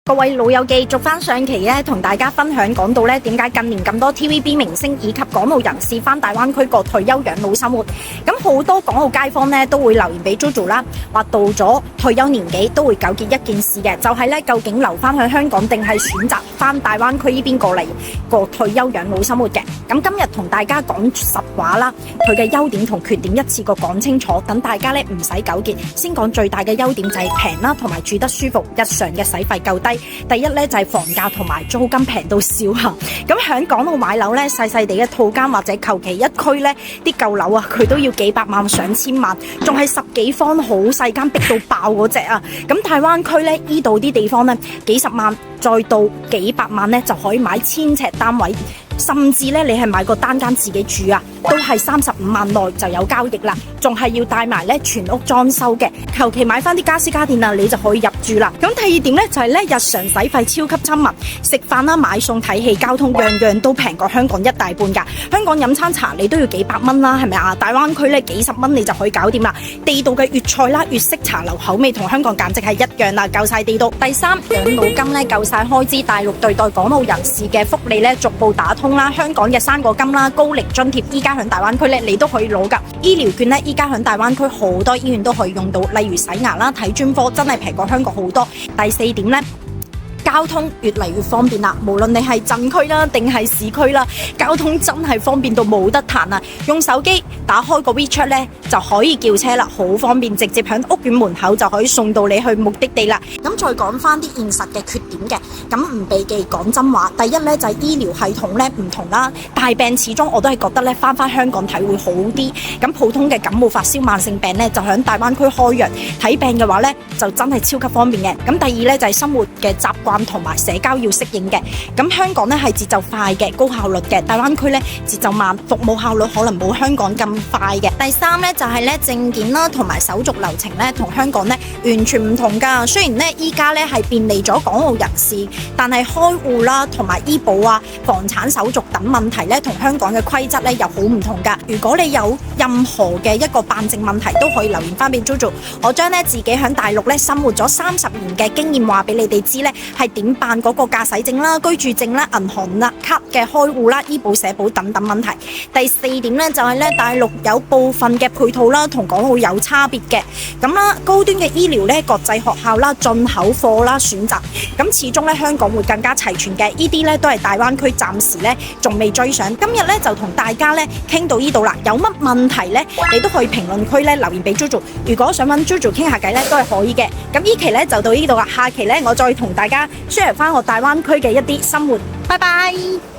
各位老友記，續翻上期咧，同大家分享講到咧，點解近年咁多 TVB 明星以及港澳人士翻大灣區過退休養老生活？咁好多港澳街坊咧都會留言俾 JoJo 啦，話到咗退休年紀都會糾結一件事嘅，就係咧究竟留翻去香港定係選擇翻大灣區呢邊過嚟過退休養老生活嘅？咁今日同大家講實話啦，佢嘅優點同缺點一次過講清楚，等大家咧唔使糾結。先講最大嘅優點就係平啦，同埋住得舒服，日常嘅使費夠低。第一咧就係房價同埋租金平到笑行，咁喺港澳買樓咧細細地嘅套間或者求其一區咧啲舊樓啊，佢都要幾百萬上千萬，仲係10幾方好細間逼到爆嗰隻啊！咁大灣區咧依度啲地方咧幾十萬再到幾百萬咧就可以買1000尺單位。甚至咧，你係買個單間自己住啊，都係35萬內就有交易啦，仲係要帶埋咧全屋裝修嘅，求其買翻啲家私家電啊，你就可以入住啦。咁第二點咧就係咧日常使費超級親民，食飯啦、買餸、睇戲、交通樣樣都平過香港一大半㗎。香港飲餐茶你都要幾百蚊啦，係咪啊？大灣區咧幾十蚊你就可以搞掂啦。地道嘅粵菜啦、粵式茶樓口味同香港簡直係一樣啦，夠晒地道。第三，養老金咧夠晒開支，大陸對待港澳人士嘅福利咧逐步打通。香港嘅生果金啦、高齡津貼，依家喺大灣區咧，你都可以攞噶。醫療券咧，依家喺大灣區好多醫院都可以用到，例如洗牙啦、睇專科，真係平過香港好多。第四點咧，交通越嚟越方便啦，無論你係鎮區啦定係市區啦，交通真係方便到冇得彈啊！用手機打開個 WeChat 咧就可以叫車啦，好方便，直接喺屋苑門口就可以送到你去目的地啦。咁再講翻啲現實嘅缺點嘅，咁唔避忌講真話。第一咧就係醫療系統咧唔同啦，大病始終我都係覺得咧翻香港睇會好啲。咁普通嘅感冒發燒慢性病咧就喺大灣區開藥睇病嘅話咧就真係超級方便嘅。咁第二咧就係生活嘅習慣同埋社交要適應嘅。咁香港咧係節奏快嘅、高效率嘅，大灣區咧節奏慢，服務效率可能冇香港咁快嘅。第三咧就係咧證件啦同埋手續流程咧同香港咧完全唔同噶。雖然咧依家咧係便利咗港澳人士，但係開戶啦同埋醫保啊、房產手續等問題咧同香港嘅規則咧又好唔同噶。如果你有任何嘅一個辦證問題，都可以留言翻俾 JoJo， 我將咧自己喺大陸咧生活咗30年嘅經驗話俾你哋知咧係點辦嗰個駕駛證啦、居住證啦、銀行啦卡嘅開戶啦、醫保社保等等問題。第四點咧就係咧大陸有部分嘅配套啦同港澳有差別嘅，咁啦高端嘅醫療咧、國際學校啦、進口貨啦選擇，咁始終咧香港會更加齊全嘅，呢啲咧都係大灣區暫時咧仲未追上。今日咧就同大家咧傾到呢度啦，有乜問題咧你都可以評論區咧留言俾 JoJo， 如果想揾 JoJo 傾下偈咧都係可以嘅。咁呢期咧就到呢度啦，下期咧我再同大家 share 翻我大灣區嘅一啲生活。拜拜。